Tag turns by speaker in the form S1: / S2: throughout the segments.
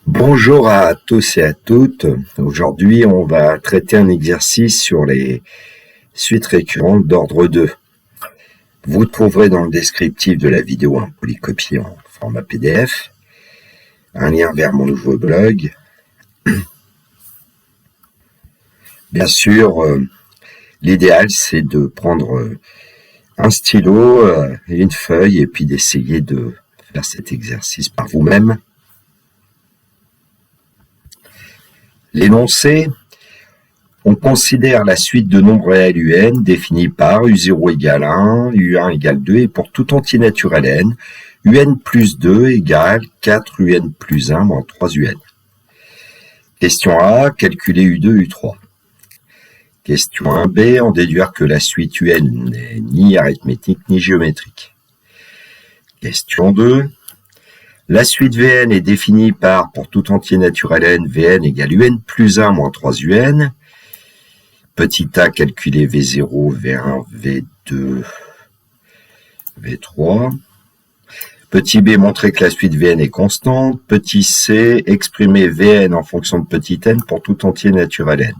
S1: Bonjour à tous et à toutes. Aujourd'hui, on va traiter un exercice sur les suites récurrentes d'ordre 2. Vous trouverez dans le descriptif de la vidéo un polycopié en format PDF, un lien vers mon nouveau blog. Bien sûr, l'idéal, c'est de prendre un stylo et une feuille et puis d'essayer de faire cet exercice par vous-même. L'énoncé, on considère la suite de nombres réels UN définie par U0 égale 1, U1 égale 2 et pour tout entier naturel n, UN plus 2 égale 4 UN plus 1 moins 3 UN. Question A, calculer U2, U3. Question 1b, en déduire que la suite UN n'est ni arithmétique ni géométrique. Question 2. La suite Vn est définie par, pour tout entier naturel n, Vn égale Un plus 1 moins 3 Un. Petit a, calculer V0, V1, V2, V3. Petit b, montrer que la suite Vn est constante. Petit c, exprimer Vn en fonction de petit n pour tout entier naturel n.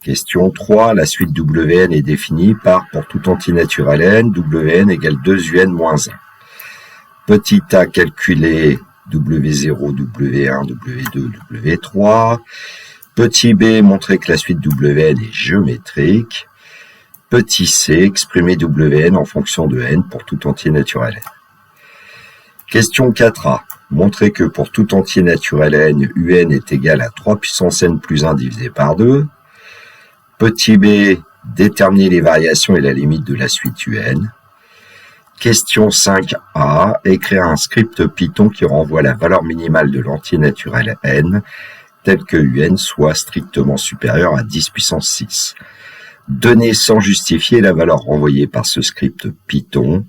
S1: Question 3, la suite Wn est définie par, pour tout entier naturel n, Wn égale 2 Un moins 1. Petit a, calculer W0, W1, W2, W3. Petit b, montrer que la suite Wn est géométrique. Petit c, exprimer Wn en fonction de n pour tout entier naturel n. Question 4a, montrer que pour tout entier naturel n, Un est égal à 3 puissance n plus 1 divisé par 2. Petit b, déterminer les variations et la limite de la suite UN. Question 5a, écrire un script Python qui renvoie la valeur minimale de l'entier naturel n, tel que UN soit strictement supérieur à 10 puissance 6. Donner sans justifier la valeur renvoyée par ce script Python.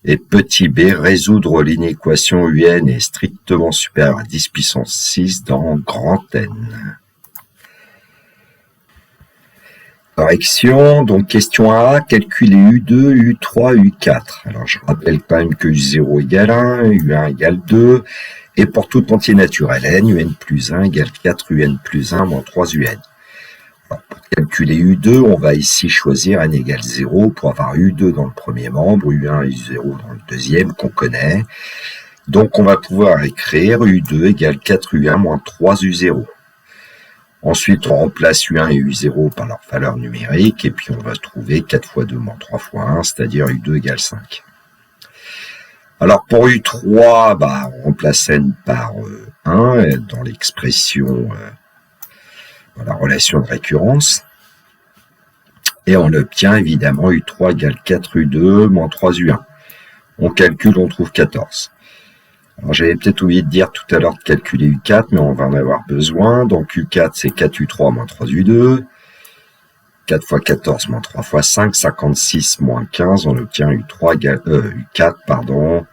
S1: Et petit b, résoudre l'inéquation UN est strictement supérieur à 10 puissance 6 dans grand N. Correction, donc question A, calculer U2, U3, U4. Alors je rappelle quand même que U0 égale 1, U1 égale 2, et pour tout entier naturel n, UN plus 1 égale 4 UN plus 1 moins 3 UN. Alors pour calculer U2, on va ici choisir n égale 0 pour avoir U2 dans le premier membre, U1 et U0 dans le deuxième qu'on connaît. Donc on va pouvoir écrire U2 égale 4 U1 moins 3 U0. Ensuite, on remplace U1 et U0 par leur valeur numérique, et puis on va trouver 4 fois 2 moins 3 fois 1, c'est-à-dire U2 égale 5. Alors pour U3, on remplace n par 1 dans l'expression, dans la relation de récurrence, et on obtient évidemment U3 égale 4 U2 moins 3 U1. On calcule, on trouve 14. Alors j'avais peut-être oublié de dire tout à l'heure de calculer U4, mais on va en avoir besoin. Donc U4, c'est 4U3 moins 3U2. 4 fois 14 moins 3 fois 5, 56 moins 15. On obtient U4,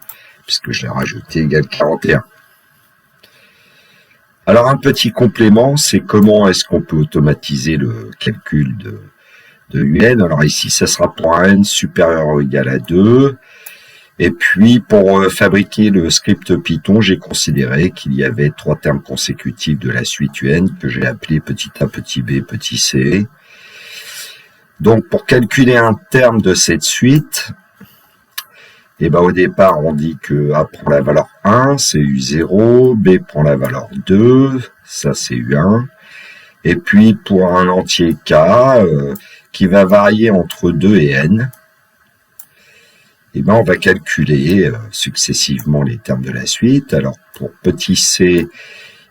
S1: puisque je l'ai rajouté, égale 41. Alors un petit complément, c'est comment est-ce qu'on peut automatiser le calcul de UN. Alors ici, ça sera pour un n supérieur ou égal à 2. Et puis, pour fabriquer le script Python, j'ai considéré qu'il y avait 3 termes consécutifs de la suite UN que j'ai appelé petit a, petit b, petit c. Donc, pour calculer un terme de cette suite, au départ, on dit que A prend la valeur 1, c'est U0, B prend la valeur 2, ça c'est U1. Et puis, pour un entier K, qui va varier entre 2 et n, on va calculer successivement les termes de la suite. Alors, pour petit c,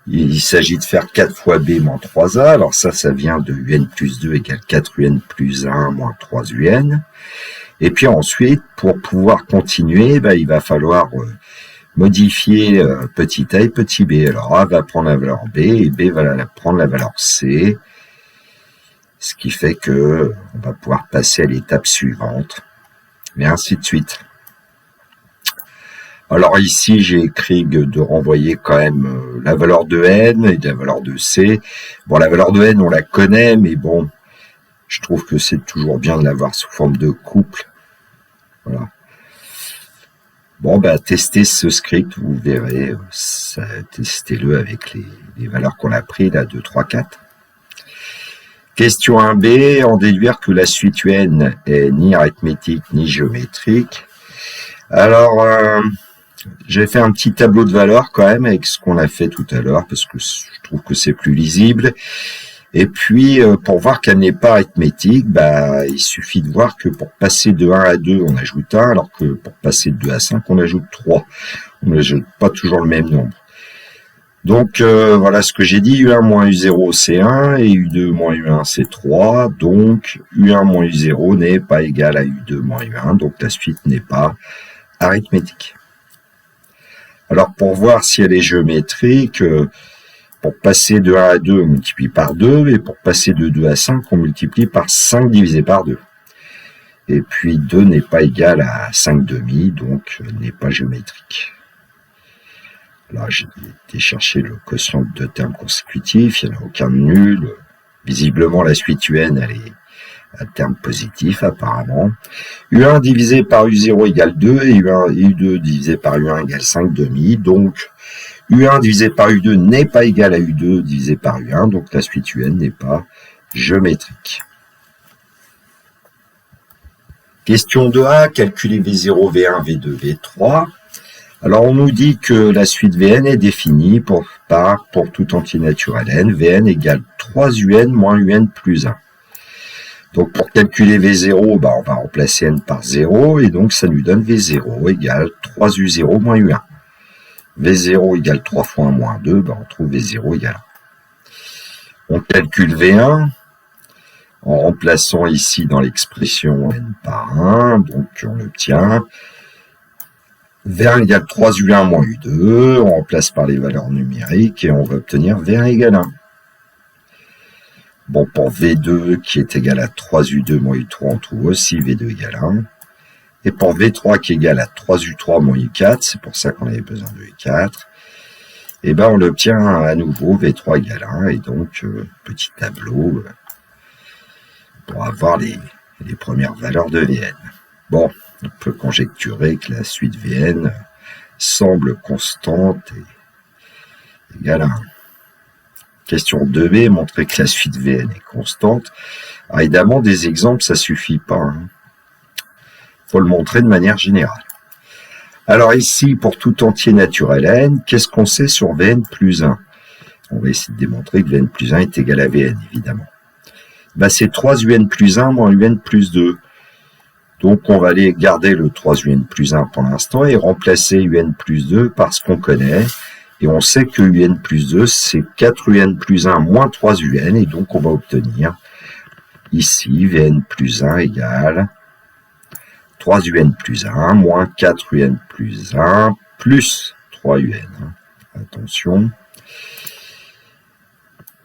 S1: il s'agit de faire 4 fois b moins 3a. Alors ça vient de un plus 2 égale 4 un plus 1 moins 3 un. Et puis ensuite, pour pouvoir continuer, il va falloir modifier petit a et petit b. Alors a va prendre la valeur b et b va prendre la valeur c. Ce qui fait que on va pouvoir passer à l'étape suivante. Et ainsi de suite. Alors ici, j'ai écrit de renvoyer quand même la valeur de n et la valeur de c. Bon, la valeur de n, on la connaît, mais bon, je trouve que c'est toujours bien de l'avoir sous forme de couple. Voilà. Bon, bah, testez ce script, vous verrez, testez-le avec les valeurs qu'on a pris, là, 2, 3, 4. Question 1b, en déduire que la suite UN est ni arithmétique ni géométrique. Alors, j'ai fait un petit tableau de valeurs quand même avec ce qu'on a fait tout à l'heure, parce que je trouve que c'est plus lisible. Et puis, pour voir qu'elle n'est pas arithmétique, bah, il suffit de voir que pour passer de 1 à 2, on ajoute 1, alors que pour passer de 2 à 5, on ajoute 3. On n'ajoute pas toujours le même nombre. Donc, voilà ce que j'ai dit. U1 moins U0, c'est 1, et U2 moins U1, c'est 3. Donc, U1 moins U0 n'est pas égal à U2 moins U1, donc la suite n'est pas arithmétique. Alors, pour voir si elle est géométrique, pour passer de 1 à 2, on multiplie par 2, et pour passer de 2 à 5, on multiplie par 5 divisé par 2. Et puis 2 n'est pas égal à 5 demi, donc n'est pas géométrique. Là, j'ai été chercher le quotient de deux termes consécutifs, il n'y en a aucun de nul. Visiblement, la suite UN, elle est un terme positif, apparemment. U1 divisé par U0 égale 2, et U2 divisé par U1 égale 5 demi, donc U1 divisé par U2 n'est pas égal à U2 divisé par U1, donc la suite UN n'est pas géométrique. Question 2a, calculer V0, V1, V2, V3. Alors on nous dit que la suite Vn est définie pour tout entier naturel n, Vn égale 3un moins un plus 1. Donc pour calculer V0, bah, on va remplacer n par 0, et donc ça nous donne V0 égale 3u0 moins u1. V0 égale 3 fois 1 moins 2, bah, on trouve V0 égale 1. On calcule V1 en remplaçant ici dans l'expression n par 1, donc on obtient V1 égale 3u1 moins u2, on remplace par les valeurs numériques et on va obtenir V1 égale 1. Bon, pour V2 qui est égal à 3u2 moins u3, on trouve aussi V2 égale 1. Et pour V3 qui est égal à 3u3 moins u4, c'est pour ça qu'on avait besoin de u4, et ben on obtient à nouveau V3 égale 1, et donc petit tableau pour avoir les premières valeurs de Vn. Bon, on peut conjecturer que la suite Vn semble constante et égale à 1. Question 2b, montrer que la suite Vn est constante. Alors évidemment, des exemples, ça suffit pas. Hein. Faut le montrer de manière générale. Alors ici, pour tout entier naturel n, qu'est-ce qu'on sait sur Vn plus 1? On va essayer de démontrer que Vn plus 1 est égal à Vn, évidemment. Ben, c'est 3un plus 1 moins un plus 2. Donc on va aller garder le 3un plus 1 pour l'instant et remplacer un plus 2 par ce qu'on connaît. Et on sait que un plus 2, c'est 4un plus 1 moins 3un, et donc on va obtenir ici Vn plus 1 égale 3un plus 1 moins 4un plus 1 plus 3un. Attention.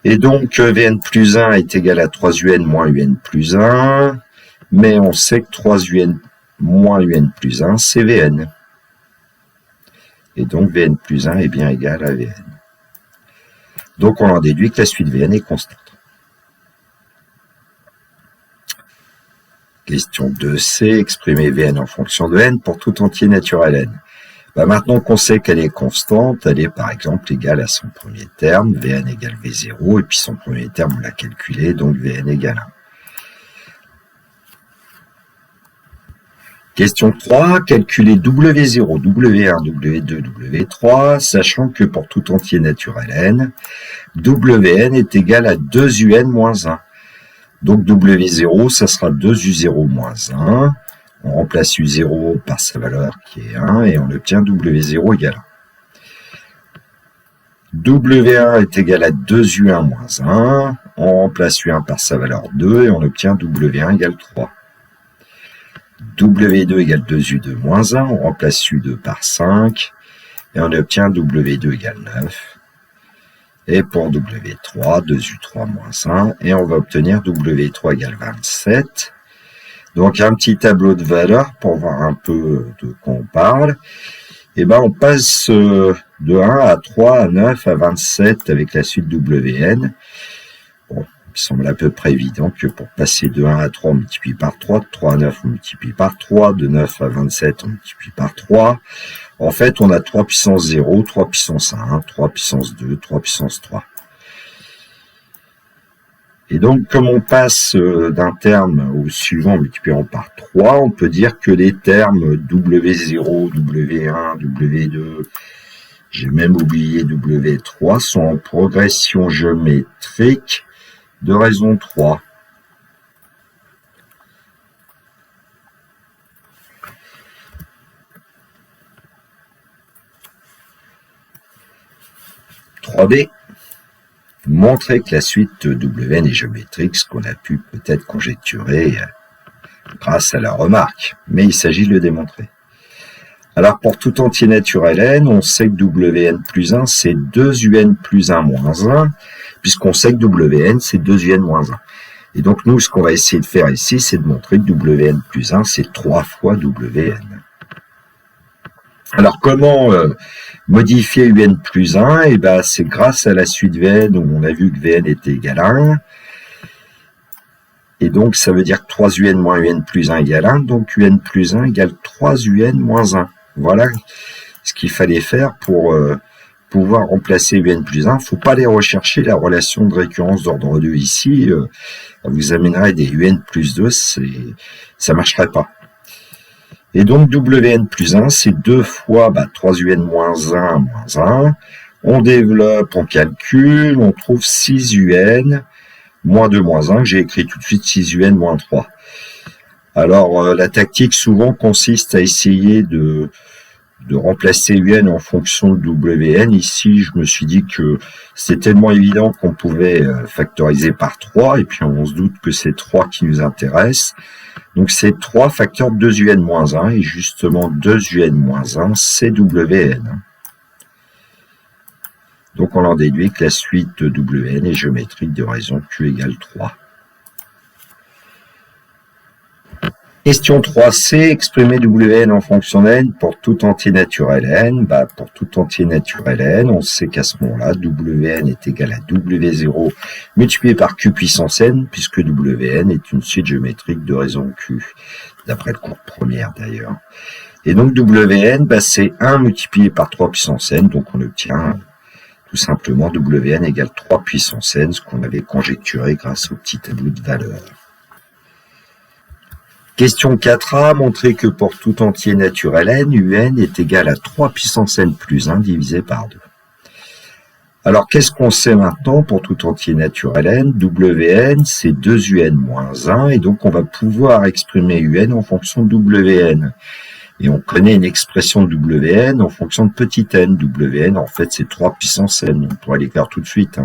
S1: Et donc Vn plus 1 est égal à 3un moins un plus 1, mais on sait que 3un moins un plus 1, c'est Vn. Et donc Vn plus 1 est bien égal à Vn. Donc on en déduit que la suite Vn est constante. Question 2c, exprimer Vn en fonction de n pour tout entier naturel n. Ben maintenant qu'on sait qu'elle est constante, elle est par exemple égale à son premier terme, Vn égale V0, et puis son premier terme on l'a calculé, donc Vn égale 1. Question 3, calculer W0, W1, W2, W3, sachant que pour tout entier naturel n, Wn est égal à 2un moins 1. Donc W0, ça sera 2u0 moins 1. On remplace u0 par sa valeur qui est 1 et on obtient W0 égale 1. W1 est égal à 2u1 moins 1. On remplace u1 par sa valeur 2 et on obtient W1 égale 3. W2 égale 2u2 moins 1, on remplace u2 par 5, et on obtient W2 égale 9. Et pour W3, 2u3 moins 1, et on va obtenir W3 égale 27. Donc un petit tableau de valeurs pour voir un peu de quoi on parle. Et ben on passe de 1 à 3, à 9, à 27 avec la suite Wn. Bon, Il semble à peu près évident que pour passer de 1 à 3, on multiplie par 3, de 3 à 9, on multiplie par 3, de 9 à 27, on multiplie par 3. En fait, on a 3 puissance 0, 3 puissance 1, 3 puissance 2, 3 puissance 3. Et donc, comme on passe d'un terme au suivant en multipliant par 3, on peut dire que les termes W0, W1, W2, j'ai même oublié W3, sont en progression géométrique de raison 3. « 3b. Montrer que la suite Wn est géométrique, ce qu'on a pu peut-être conjecturer grâce à la remarque, mais il s'agit de le démontrer. Alors pour tout entier naturel n, on sait que Wn plus 1, c'est 2un plus 1 moins 1, puisqu'on sait que Wn, c'est 2un moins 1. Et donc nous, ce qu'on va essayer de faire ici, c'est de montrer que Wn plus 1, c'est 3 fois Wn. Alors comment modifier un plus 1? Et ben c'est grâce à la suite Vn où on a vu que Vn était égal à 1. Et donc ça veut dire que 3un moins un plus 1 égale 1. Donc un plus 1 égale 3un moins 1. Voilà ce qu'il fallait faire pour pouvoir remplacer un plus 1. Il ne faut pas aller rechercher la relation de récurrence d'ordre 2 ici. Vous amènerez des un plus 2, ça ne marcherait pas. Et donc, Wn plus 1, c'est 2 fois 3un moins 1 moins 1. On développe, on calcule, on trouve 6un moins 2 moins 1, que j'ai écrit tout de suite 6un moins 3. Alors, la tactique souvent consiste à essayer de remplacer un en fonction de Wn. Ici, je me suis dit que c'est tellement évident qu'on pouvait factoriser par 3, et puis on se doute que c'est 3 qui nous intéresse. Donc c'est 3 facteurs de 2un moins 1, et justement 2un moins 1, c'est Wn. Donc on en déduit que la suite de Wn est géométrique de raison Q égale 3. Question 3c, exprimer Wn en fonction de n pour tout entier naturel n. Pour tout entier naturel n, on sait qu'à ce moment-là, Wn est égal à W0 multiplié par Q puissance n, puisque Wn est une suite géométrique de raison Q, d'après le cours première d'ailleurs. Et donc Wn, c'est 1 multiplié par 3 puissance n, donc on obtient tout simplement Wn égale 3 puissance n, ce qu'on avait conjecturé grâce au petit tableau de valeurs. Question 4a, montrer que pour tout entier naturel n, un est égal à 3 puissance n plus 1 divisé par 2. Alors, qu'est-ce qu'on sait maintenant pour tout entier naturel n? Wn, c'est 2un moins 1, et donc on va pouvoir exprimer un en fonction de Wn. Et on connaît une expression de Wn en fonction de petit n. Wn, en fait, c'est 3 puissance n. On pourrait l'écrire tout de suite.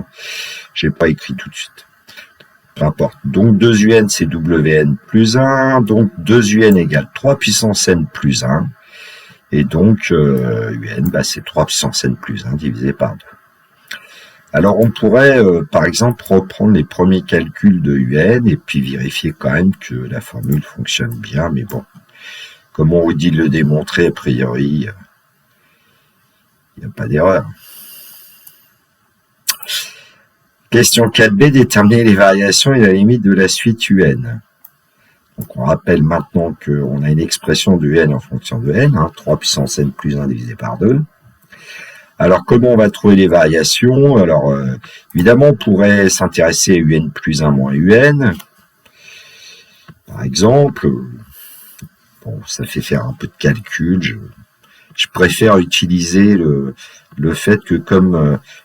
S1: Je n'ai pas écrit tout de suite. Peu importe. Donc 2un, c'est Wn plus 1. Donc 2un égale 3 puissance n plus 1. Et donc un, c'est 3 puissance n plus 1 divisé par 2. Alors on pourrait, par exemple, reprendre les premiers calculs de un et puis vérifier quand même que la formule fonctionne bien. Mais bon, comme on vous dit de le démontrer, a priori, il n'y a pas d'erreur. Question 4b, déterminer les variations et la limite de la suite un. Donc on rappelle maintenant qu'on a une expression de n en fonction de n, 3 puissance n plus 1 divisé par 2. Alors comment on va trouver les variations? Alors évidemment on pourrait s'intéresser à un plus 1 moins un. Par exemple, bon, ça fait faire un peu de calcul. Je préfère utiliser le fait que comme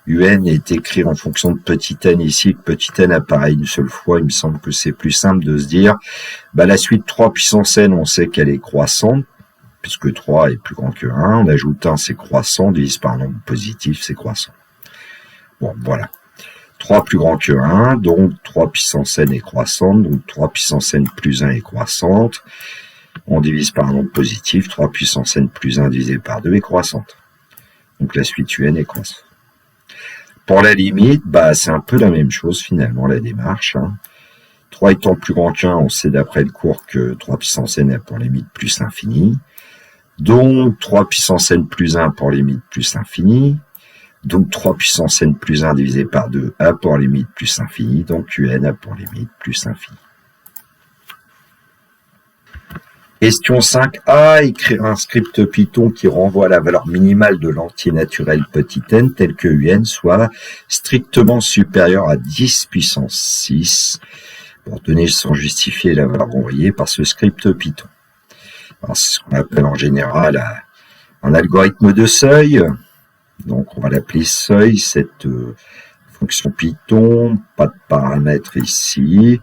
S1: un est écrit en fonction de petit n ici, que petit n apparaît une seule fois, il me semble que c'est plus simple de se dire, la suite 3 puissance n, on sait qu'elle est croissante, puisque 3 est plus grand que 1, on ajoute 1, c'est croissant, divise par un nombre positif, c'est croissant. Bon, voilà. 3 plus grand que 1, donc 3 puissance n est croissante, donc 3 puissance n plus 1 est croissante. On divise par un nombre positif, 3 puissance n plus 1 divisé par 2 est croissante. Donc la suite un est croissante. Pour la limite, c'est un peu la même chose finalement, la démarche. 3 étant plus grand qu'1, on sait d'après le cours que 3 puissance n est pour limite plus l'infini. Donc 3 puissance n plus 1 pour limite plus l'infini. Donc 3 puissance n plus 1 divisé par 2, a pour limite plus infini, donc un a pour limite plus infini. Question 5a, écrire un script Python qui renvoie à la valeur minimale de l'entier naturel petit n tel que un soit strictement supérieur à 10 puissance 6 pour donner sans justifier la valeur renvoyée par ce script Python. Alors, c'est ce qu'on appelle en général un algorithme de seuil. Donc on va l'appeler seuil, cette fonction Python, pas de paramètres ici.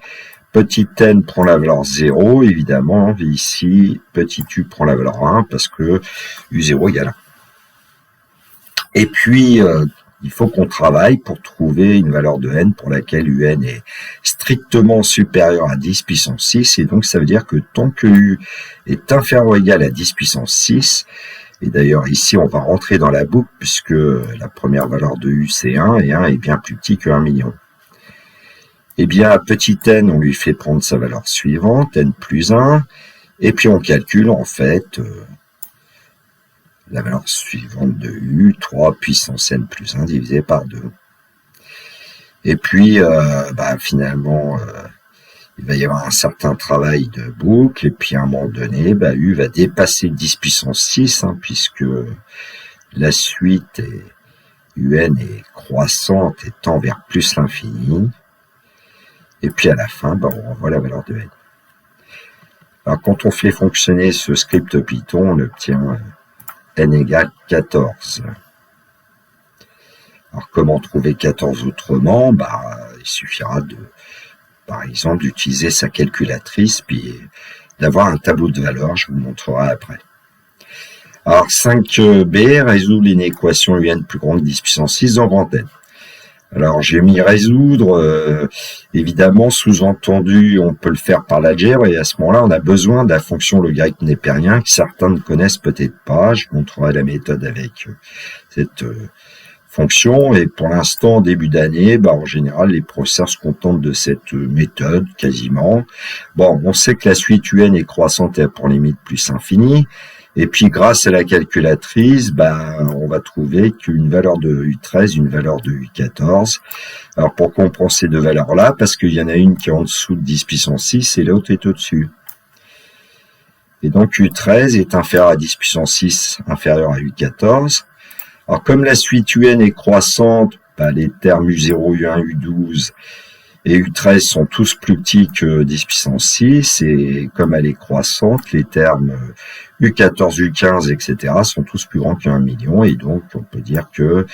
S1: Petit n prend la valeur 0, évidemment, ici, petit u prend la valeur 1, parce que u0 égale 1. Et puis, il faut qu'on travaille pour trouver une valeur de n pour laquelle un est strictement supérieur à 10 puissance 6, et donc ça veut dire que tant que u est inférieur ou égal à 10 puissance 6, et d'ailleurs ici on va rentrer dans la boucle, puisque la première valeur de u c'est 1, et 1 est bien plus petit que 1 million. Eh bien, à petit n, on lui fait prendre sa valeur suivante, n plus 1, et puis on calcule en fait la valeur suivante de u, 3 puissance n plus 1 divisé par 2. Et puis, finalement, il va y avoir un certain travail de boucle, et puis à un moment donné, u va dépasser 10 puissance 6, puisque la suite un est croissante et tend vers plus l'infini. Et puis à la fin, on renvoie la valeur de n. Alors quand on fait fonctionner ce script Python, on obtient n égale 14. Alors comment trouver 14 autrement? Il suffira par exemple, d'utiliser sa calculatrice, puis d'avoir un tableau de valeurs, je vous montrerai après. Alors 5b, résoudre l'inéquation un plus grande que 10 puissance 6 dans grand N. Alors j'ai mis résoudre, évidemment sous-entendu on peut le faire par l'algèbre, et à ce moment-là on a besoin de la fonction logarithme népérien que certains ne connaissent peut-être pas. Je montrerai la méthode avec cette fonction, et pour l'instant début d'année, en général les professeurs se contentent de cette méthode quasiment. On sait que la suite un est croissante et a pour limite plus infini. Et puis, grâce à la calculatrice, on va trouver qu'une valeur de U13, une valeur de U14. Alors, pourquoi on prend ces deux valeurs-là? Parce qu'il y en a une qui est en dessous de 10 puissance 6 et l'autre est au-dessus. Et donc, U13 est inférieur à 10 puissance 6, inférieur à U14. Alors, comme la suite UN est croissante, les termes U0, U1, U12 et U13 sont tous plus petits que 10 puissance 6, et comme elle est croissante, les termes U14, U15, etc. sont tous plus grands que 1 million, et donc on peut dire que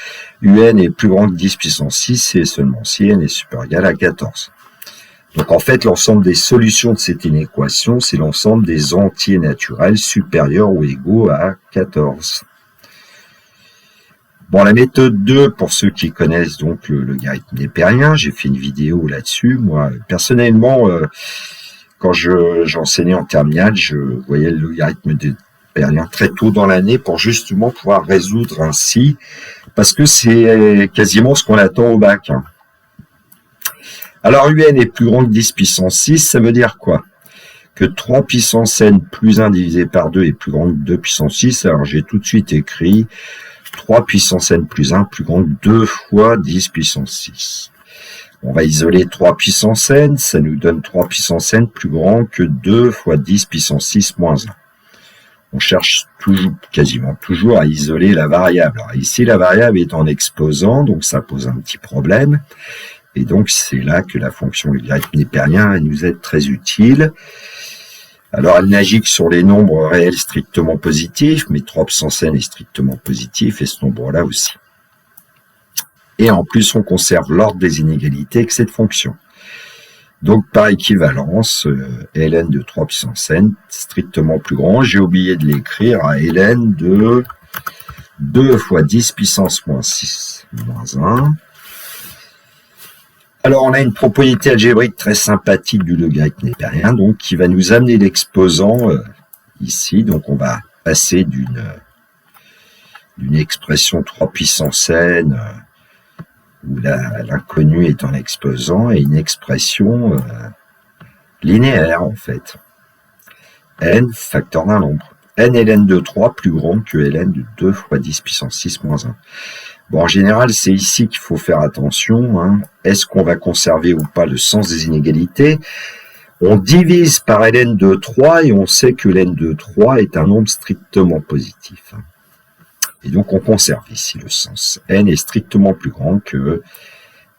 S1: UN est plus grand que 10 puissance 6, et seulement si n est supérieur ou égal à 14. Donc en fait, l'ensemble des solutions de cette inéquation, c'est l'ensemble des entiers naturels supérieurs ou égaux à 14. La méthode 2, pour ceux qui connaissent donc le logarithme népérien, j'ai fait une vidéo là-dessus. Moi, personnellement, quand j'enseignais en terminale, je voyais le logarithme népérien très tôt dans l'année pour justement pouvoir résoudre ainsi, parce que c'est quasiment ce qu'on attend au bac. Alors, un est plus grand que 10 puissance 6, ça veut dire quoi? Que 3 puissance n plus 1 divisé par 2 est plus grand que 2 puissance 6. Alors, j'ai tout de suite écrit 3 puissance n plus 1 plus grand que 2 fois 10 puissance 6. On va isoler 3 puissance n, ça nous donne 3 puissance n plus grand que 2 fois 10 puissance 6 moins 1. On cherche quasiment toujours à isoler la variable. Alors ici, la variable est en exposant, donc ça pose un petit problème. Et donc, c'est là que la fonction logarithme népérien nous est très utile. Alors, elle n'agit que sur les nombres réels strictement positifs, mais 3 puissance n est strictement positif, et ce nombre-là aussi. Et en plus, on conserve l'ordre des inégalités avec cette fonction. Donc, par équivalence, ln de 3 puissance n, strictement plus grand. J'ai oublié de l'écrire à ln de 2 fois 10 puissance moins 6 moins 1. Alors, on a une propriété algébrique très sympathique du logarithme népérien, donc qui va nous amener l'exposant ici. Donc, on va passer d'une expression 3 puissance n où l'inconnu est en exposant, et une expression linéaire en fait. N facteur d'un nombre. N ln de 3 plus grand que ln de 2 fois 10 puissance 6 moins 1. Bon, en général, c'est ici qu'il faut faire attention, hein. Est-ce qu'on va conserver ou pas le sens des inégalités? On divise par ln de 3 et on sait que ln de 3 est un nombre strictement positif. Et donc on conserve ici le sens. N est strictement plus grand que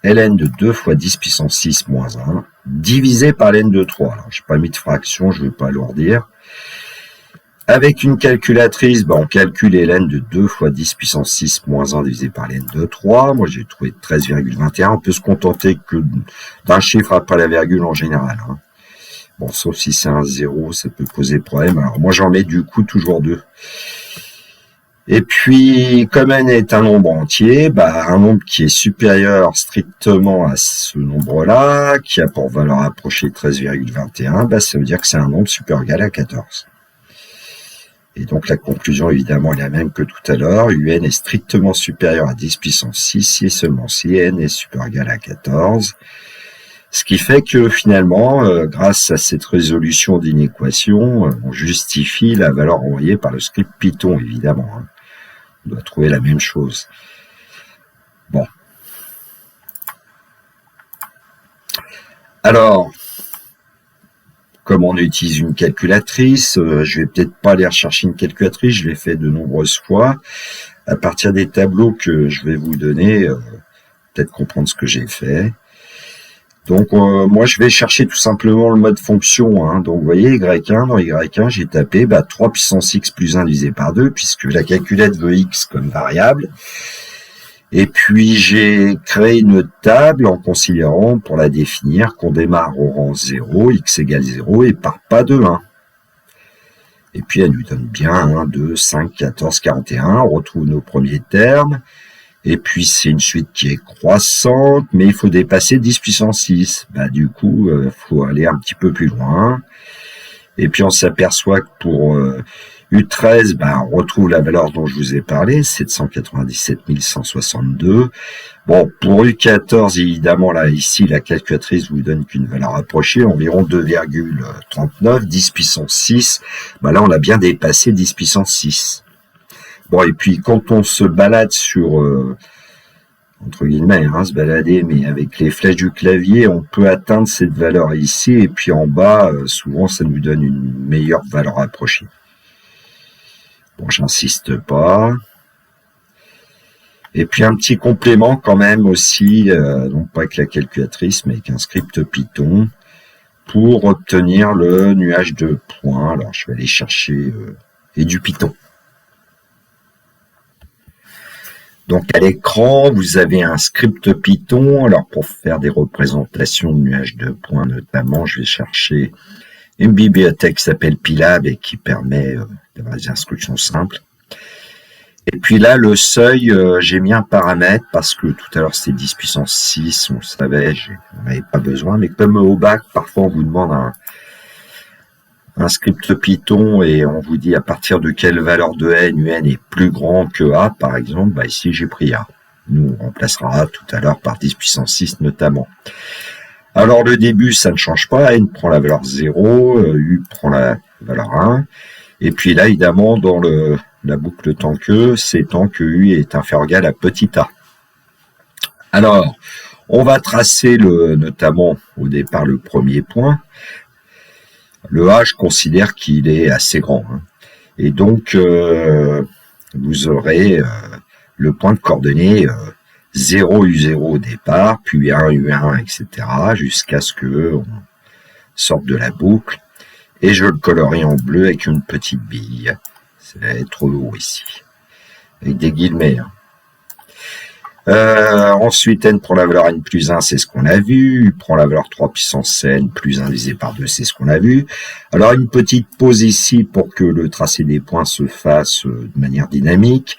S1: ln de 2 fois 10 puissance 6 moins 1 divisé par ln de 3. Alors, je n'ai pas mis de fraction, je ne vais pas alourdir. Avec une calculatrice, on calcule ln de 2 fois 10 puissance 6 moins 1 divisé par ln de 3. Moi, j'ai trouvé 13,21. On peut se contenter que d'un chiffre après la virgule en général, hein. Bon, sauf si c'est un 0, ça peut poser problème. Alors, moi, j'en mets du coup toujours 2. Et puis, comme n est un nombre entier, un nombre qui est supérieur strictement à ce nombre-là, qui a pour valeur approchée 13,21, ça veut dire que c'est un nombre supérieur ou égal à 14. Et donc, la conclusion, évidemment, est la même que tout à l'heure. Un est strictement supérieur à 10 puissance 6 si et seulement si n est supérieur ou égal à 14. Ce qui fait que finalement, grâce à cette résolution d'inéquation, on justifie la valeur envoyée par le script Python, évidemment, hein. On doit trouver la même chose. Bon. Alors, comme on utilise une calculatrice, je vais peut-être pas aller rechercher une calculatrice, je l'ai fait de nombreuses fois. À partir des tableaux que je vais vous donner, peut-être comprendre ce que j'ai fait. Donc, moi, je vais chercher tout simplement le mode fonction, hein. Donc, vous voyez, y1, dans y1, j'ai tapé 3 puissance x plus 1 divisé par 2, puisque la calculette veut x comme variable. Et puis, j'ai créé une table en considérant, pour la définir, qu'on démarre au rang 0, x égale 0, et part pas de 1. Et puis, elle nous donne bien 1, 2, 5, 14, 41. On retrouve nos premiers termes. Et puis, c'est une suite qui est croissante, mais il faut dépasser 10 puissance 6. Du coup, il faut aller un petit peu plus loin. Et puis, on s'aperçoit que pour U13, on retrouve la valeur dont je vous ai parlé, 797 162. Bon, pour U14, évidemment, là, ici, la calculatrice vous donne qu'une valeur approchée, environ 2,39, 10 puissance 6. Là, on a bien dépassé 10 puissance 6. Bon, et puis quand on se balade sur, entre guillemets, se balader, mais avec les flèches du clavier, on peut atteindre cette valeur ici, et puis en bas, souvent, ça nous donne une meilleure valeur approchée. Bon, j'insiste pas. Et puis un petit complément quand même aussi, non pas avec la calculatrice, mais avec un script Python, pour obtenir le nuage de points. Alors, je vais aller chercher et du Python. Donc à l'écran, vous avez un script Python. Alors pour faire des représentations de nuages de points notamment, je vais chercher une bibliothèque qui s'appelle Pylab et qui permet d'avoir des instructions simples. Et puis là, le seuil, j'ai mis un paramètre parce que tout à l'heure c'était 10 puissance 6, on le savait, on n'avait pas besoin. Mais comme au bac, parfois on vous demande un script Python et on vous dit à partir de quelle valeur de n, un est plus grand que a, par exemple, ici j'ai pris a. Nous, on remplacera a tout à l'heure par 10 puissance 6 notamment. Alors le début, ça ne change pas, n prend la valeur 0, u prend la valeur 1, et puis là, évidemment, dans la boucle tant que, c'est tant que u est inférieur ou égal à petit a. Alors, on va tracer notamment au départ le premier point. Le A, je considère qu'il est assez grand, hein. Et donc, vous aurez le point de coordonnées 0, U0 au départ, puis 1, U1, etc., jusqu'à ce qu'on sorte de la boucle. Et je le colorie en bleu avec une petite bille. Ça va être trop lourd ici. Avec des guillemets, hein. Ensuite, n prend la valeur n plus 1, c'est ce qu'on a vu. U prend la valeur 3 puissance n plus 1 divisé par 2, c'est ce qu'on a vu. Alors, une petite pause ici pour que le tracé des points se fasse de manière dynamique.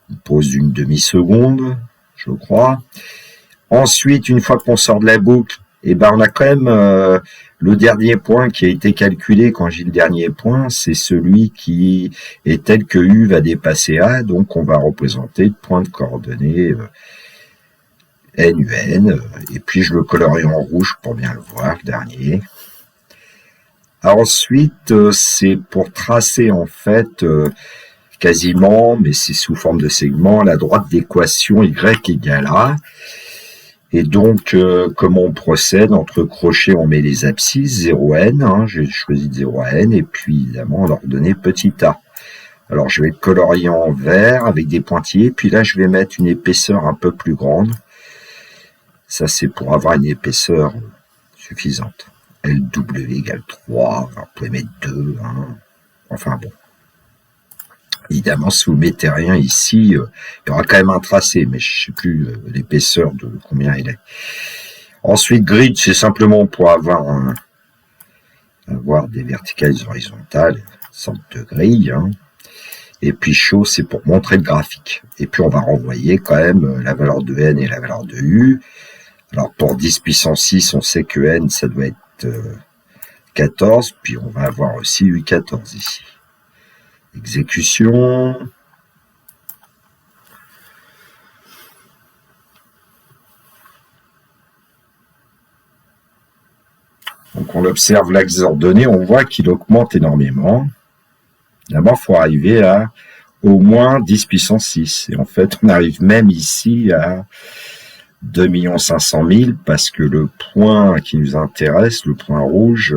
S1: Une pause d'une demi-seconde, je crois. Ensuite, une fois qu'on sort de la boucle, on a quand même le dernier point qui a été calculé. Quand j'ai le dernier point, c'est celui qui est tel que U va dépasser A, donc on va représenter le point de coordonnées NUN, et puis je le colorie en rouge pour bien le voir, le dernier. Alors ensuite, c'est pour tracer en fait quasiment, mais c'est sous forme de segment, la droite d'équation y égale a. Et donc, comment on procède? Entre crochets, on met les abscisses, 0n, hein, j'ai choisi de 0 à n, et puis évidemment l'ordonnée petit a. Alors je vais le colorier en vert avec des pointillés, puis là je vais mettre une épaisseur un peu plus grande. Ça c'est pour avoir une épaisseur suffisante. LW égale 3, alors, vous pouvez mettre 2, hein. Enfin bon. Évidemment, si vous mettez rien ici, il y aura quand même un tracé, mais je ne sais plus l'épaisseur de combien il est. Ensuite, grid, c'est simplement pour avoir des verticales horizontales, une sorte de grille, hein. Et puis show, c'est pour montrer le graphique. Et puis on va renvoyer quand même la valeur de n et la valeur de u. Alors pour 10 puissance 6, on sait que n, ça doit être 14, puis on va avoir aussi u14 ici. Exécution. Donc on observe l'axe ordonné, on voit qu'il augmente énormément. D'abord, il faut arriver à au moins 10 puissance 6. Et en fait, on arrive même ici à 2 500 000 parce que le point qui nous intéresse, le point rouge,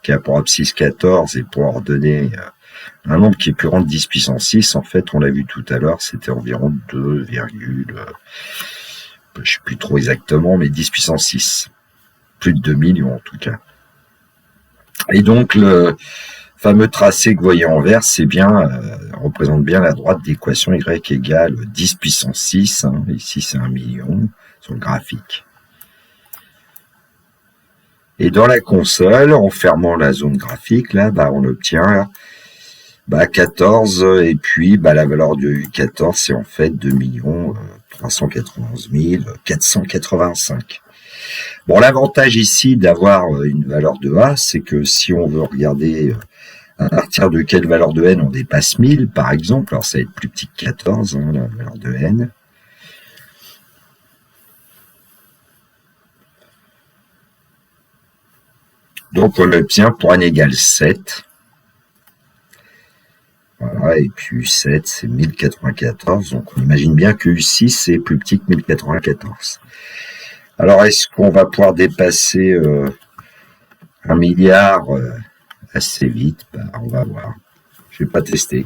S1: qui a pour abscisse 14 et pour ordonner un nombre qui est plus grand de 10 puissance 6, en fait, on l'a vu tout à l'heure, c'était environ 2, je ne sais plus trop exactement, mais 10 puissance 6. Plus de 2 millions en tout cas. Et donc, le fameux tracé que vous voyez en vert, c'est bien, représente bien la droite d'équation y égale 10 puissance 6. Hein, ici, c'est 1 million sur le graphique. Et dans la console, en fermant la zone graphique, là, on obtient 14, et puis la valeur de U14, c'est en fait 2 391 485. Bon, l'avantage ici d'avoir une valeur de A, c'est que si on veut regarder à partir de quelle valeur de n on dépasse 1000, par exemple, alors ça va être plus petit que 14, hein, la valeur de n. Donc on l'obtient pour n égale 7. Voilà, et puis U7, c'est 1094, donc on imagine bien que U6, c'est plus petit que 1094. Alors, est-ce qu'on va pouvoir dépasser 1 milliard assez vite? On va voir. Je vais pas tester.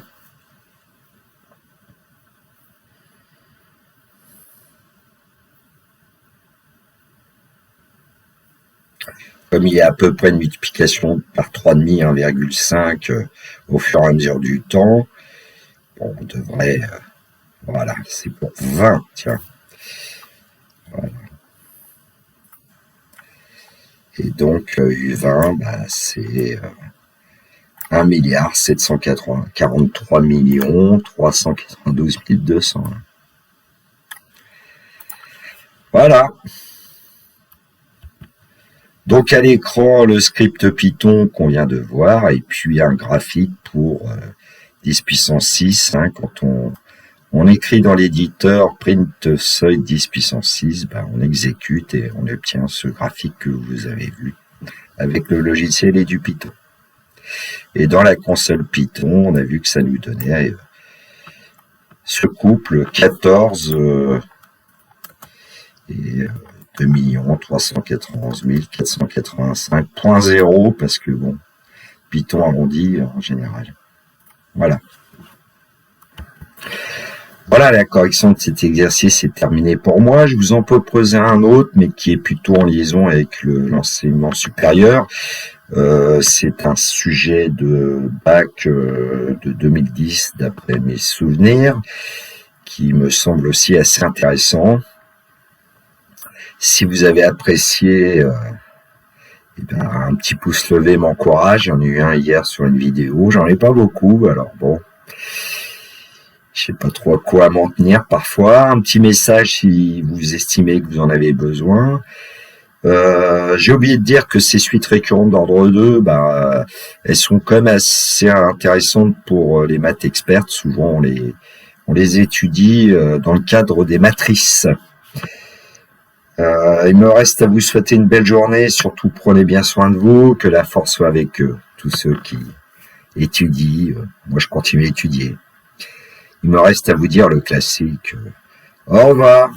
S1: Comme il y a à peu près une multiplication par 3,5, 1,5 au fur et à mesure du temps, bon, on devrait... voilà, c'est pour 20, tiens. Voilà. Et donc, U20, c'est 1 milliard 743 millions 392 200. Voilà. Donc, à l'écran, le script Python qu'on vient de voir, et puis un graphique pour 10 puissance 6. Hein, quand on écrit dans l'éditeur print seuil 10 puissance 6, on exécute et on obtient ce graphique que vous avez vu avec le logiciel et du Python. Et dans la console Python, on a vu que ça nous donnait ce couple 14 et 2 391 485.0 parce que bon, Python arrondi en général. Voilà. Voilà, la correction de cet exercice est terminée pour moi. Je vous en proposer un autre, mais qui est plutôt en liaison avec l'enseignement supérieur. C'est un sujet de bac de 2010, d'après mes souvenirs, qui me semble aussi assez intéressant. Si vous avez apprécié, un petit pouce levé m'encourage. J'en ai eu un hier sur une vidéo. J'en ai pas beaucoup, alors bon... Je sais pas trop à quoi m'en tenir parfois. Un petit message si vous estimez que vous en avez besoin. J'ai oublié de dire que ces suites récurrentes d'ordre 2, elles sont quand même assez intéressantes pour les maths expertes. Souvent, on les étudie dans le cadre des matrices. Il me reste à vous souhaiter une belle journée. Surtout, prenez bien soin de vous. Que la force soit avec tous ceux qui étudient. Moi, je continue à étudier. Il me reste à vous dire le classique. Au revoir.